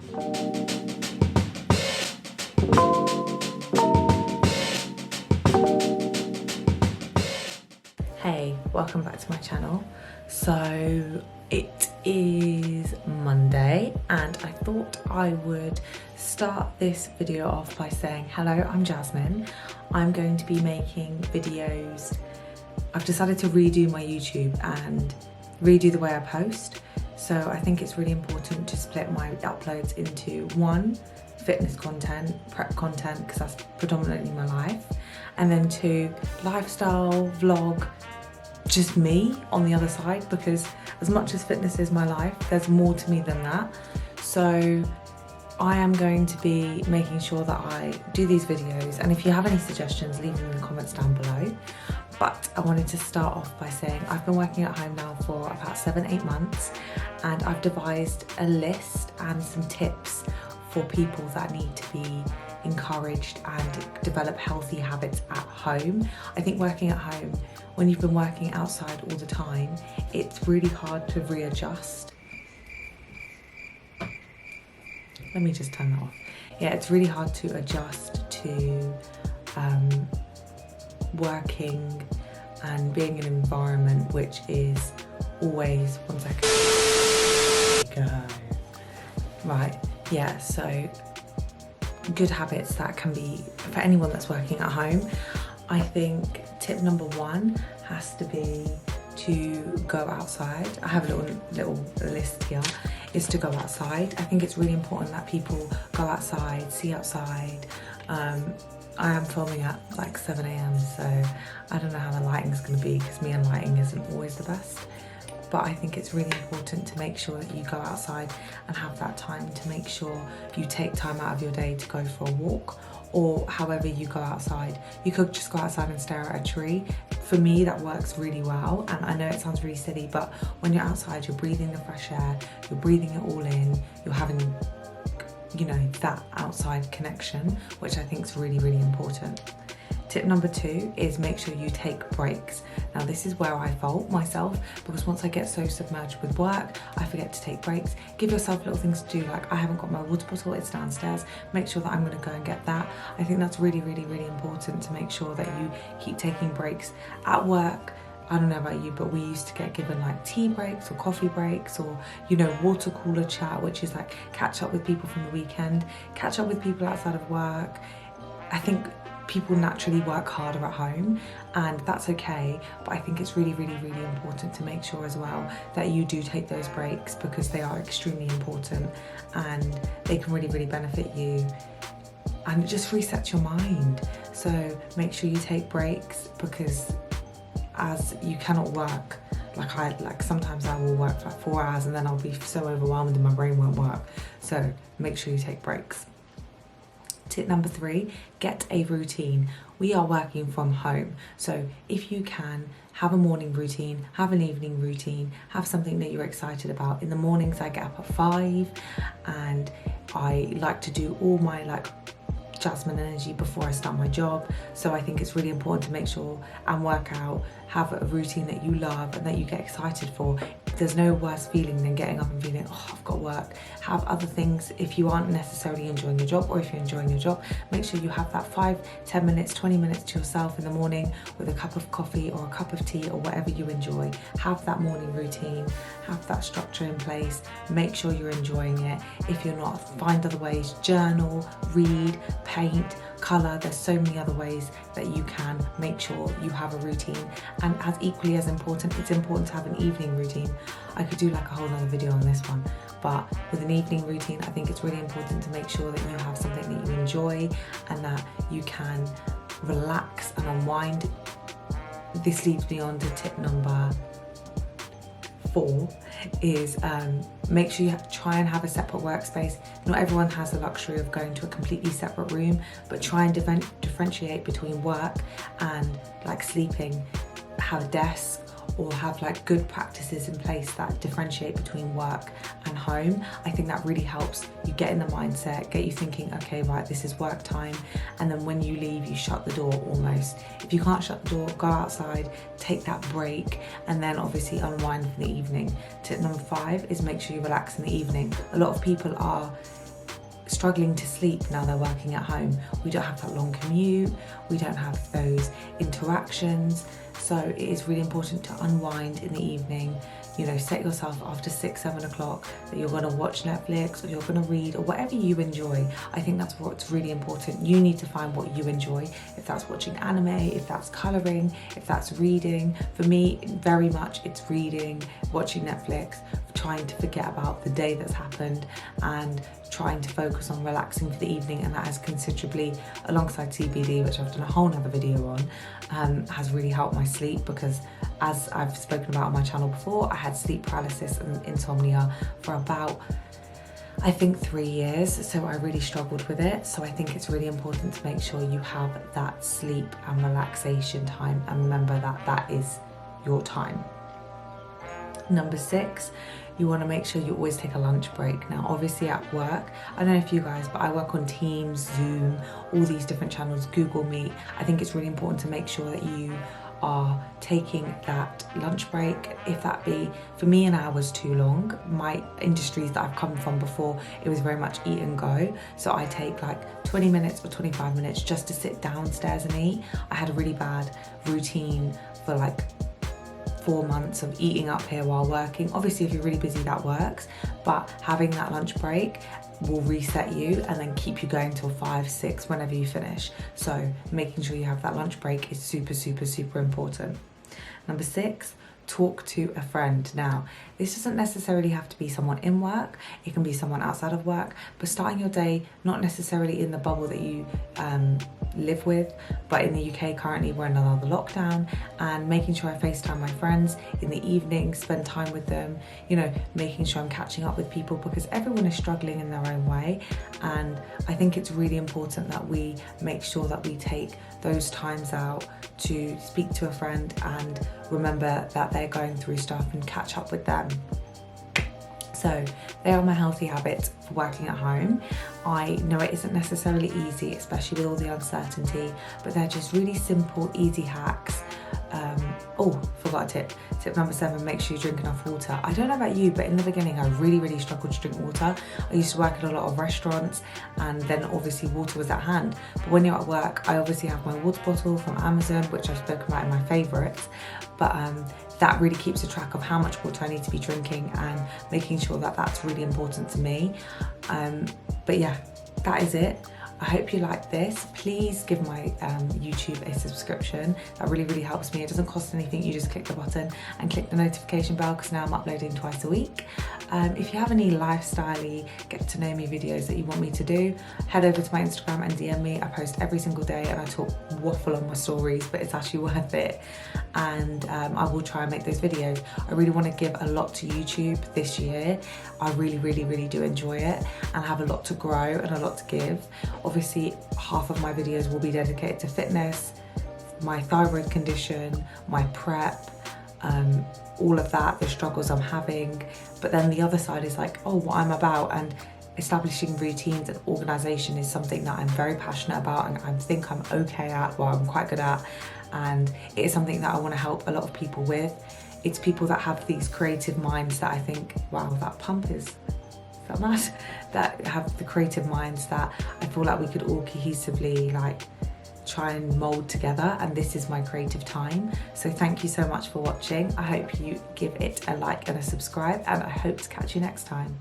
Hey, welcome back to my channel. So it is Monday and I thought I would start this video off by saying hello, I'm Jasmine. I'm going to be making videos. I've decided to redo my YouTube and redo the way I post. So I think it's really important to split my uploads into one, fitness content, prep content, because that's predominantly my life, and then two, lifestyle, vlog, just me on the other side, because as much as fitness is my life, there's more to me than that. So I am going to be making sure that I do these videos, and if you have any suggestions, leave them in the comments down below. But I wanted to start off by saying I've been working at home now for about 7-8 months, and I've devised a list and some tips for people that need to be encouraged and develop healthy habits at home. I think working at home, when you've been working outside all the time, it's really hard to readjust. Let me just turn that off. Yeah, it's really hard to adjust to working and being in an environment which is always, one second, go. Right, yeah, so good habits that can be for anyone that's working at home. I think tip number one has to be to go outside. I have a little list here, is to go outside. I think it's really important that people go outside, see outside. I am filming at like 7 AM, so I don't know how the lighting's gonna be, because me and lighting isn't always the best. But I think it's really important to make sure that you go outside and have that time to make sure you take time out of your day to go for a walk, or however you go outside. You could just go outside and stare at a tree. For me, that works really well, and I know it sounds really silly, but when you're outside, you're breathing the fresh air, you're breathing it all in, you're having, you know, that outside connection, which I think is really, really important. Tip number two is make sure you take breaks. Now this is where I fault myself, because once I get so submerged with work, I forget to take breaks. Give yourself little things to do, like I haven't got my water bottle, it's downstairs. Make sure that I'm gonna go and get that. I think that's really, really, really important to make sure that you keep taking breaks. At work, I don't know about you, but we used to get given like tea breaks or coffee breaks, or, you know, water cooler chat, which is like catch up with people from the weekend, catch up with people outside of work. I think people naturally work harder at home, and that's okay, but I think it's really, really, really important to make sure as well that you do take those breaks, because they are extremely important and they can really, really benefit you, and it just resets your mind. So make sure you take breaks, because as you cannot work, like sometimes I will work for like 4 hours and then I'll be so overwhelmed and my brain won't work. So make sure you take breaks. Tip number three, get a routine. We are working from home, so if you can, have a morning routine, have an evening routine, have something that you're excited about. In the mornings I get up at 5 and I like to do all my Jasmine energy before I start my job. So I think it's really important to make sure and work out, have a routine that you love and that you get excited for. There's no worse feeling than getting up and feeling, oh, I've got work. Have other things. If you aren't necessarily enjoying your job, or if you're enjoying your job, make sure you have that 5-10 minutes, 20 minutes to yourself in the morning with a cup of coffee or a cup of tea or whatever you enjoy. Have that morning routine, have that structure in place, make sure you're enjoying it. If you're not, find other ways, journal, read, paint, colour. There's so many other ways that you can make sure you have a routine. And as equally as important, it's important to have an evening routine. I could do like a whole other video on this one, but with an evening routine, I think it's really important to make sure that you have something that you enjoy and that you can relax and unwind. This leads me on to tip number 4, is make sure you try and have a separate workspace. Not everyone has the luxury of going to a completely separate room, but try and differentiate between work and like sleeping. Have a desk, or have like good practices in place that differentiate between work and home. I think that really helps you get in the mindset, get you thinking, okay, right, this is work time. And then when you leave, you shut the door almost. If you can't shut the door, go outside, take that break, and then obviously unwind for the evening. Tip number 5 is make sure you relax in the evening. A lot of people are struggling to sleep now they're working at home. We don't have that long commute, we don't have those interactions. So it is really important to unwind in the evening. You know, set yourself after 6, 7 o'clock that you're gonna watch Netflix or you're gonna read or whatever you enjoy. I think that's what's really important. You need to find what you enjoy. If that's watching anime, if that's coloring, if that's reading. For me, very much it's reading, watching Netflix, trying to forget about the day that's happened and trying to focus on relaxing for the evening, and that has considerably, alongside CBD, which I've done a whole nother video on, has really helped my sleep, because as I've spoken about on my channel before, I had sleep paralysis and insomnia for about, I think, 3 years, so I really struggled with it. So I think it's really important to make sure you have that sleep and relaxation time, and remember that that is your time. Number 6, you want to make sure you always take a lunch break. Now, obviously at work, I don't know if you guys, but I work on Teams, Zoom, all these different channels, Google Meet. I think it's really important to make sure that you are taking that lunch break. If that be, for me, an hour is too long. My industries that I've come from before, it was very much eat and go. So I take like 20 minutes or 25 minutes just to sit downstairs and eat. I had a really bad routine for like 4 months of eating up here while working. Obviously, if you're really busy, that works, but having that lunch break will reset you and then keep you going till 5, 6, whenever you finish. So making sure you have that lunch break is super, super, super important. Number 6, talk to a friend. Now, this doesn't necessarily have to be someone in work, it can be someone outside of work, but starting your day not necessarily in the bubble that you live with, but in the UK currently we're in another lockdown, and making sure I FaceTime my friends in the evening, spend time with them, you know, making sure I'm catching up with people, because everyone is struggling in their own way, and I think it's really important that we make sure that we take those times out to speak to a friend and remember that they're going through stuff and catch up with them. So they are my healthy habits for working at home. I know it isn't necessarily easy, especially with all the uncertainty, but they're just really simple, easy hacks. Oh, forgot a tip. Tip number 7, make sure you drink enough water. I don't know about you, but in the beginning, I really struggled to drink water. I used to work in a lot of restaurants, and then obviously water was at hand. But when you're at work, I obviously have my water bottle from Amazon, which I've spoken about in my favorites. But that really keeps a track of how much water I need to be drinking and making sure that that's really important to me. But yeah, that is it. I hope you like this. Please give my YouTube a subscription. That really helps me. It doesn't cost anything. You just click the button and click the notification bell, because now I'm uploading twice a week. If you have any lifestyle-y, get to know me videos that you want me to do, head over to my Instagram and DM me. I post every single day and I talk waffle on my stories, but it's actually worth it. And I will try and make those videos. I really want to give a lot to YouTube this year. I really do enjoy it and have a lot to grow and a lot to give. Obviously, half of my videos will be dedicated to fitness, my thyroid condition, my prep, all of that, the struggles I'm having. But then the other side is like, oh, what I'm about, and establishing routines and organisation is something that I'm very passionate about and I think I'm okay at, well, I'm quite good at, and it is something that I want to help a lot of people with. It's people that have these creative minds that I think, wow, that pump is that mad, that have the creative minds that I feel like we could all cohesively like try and mold together, and this is my creative time. So thank you so much for watching. I hope you give it a like and a subscribe, and I hope to catch you next time.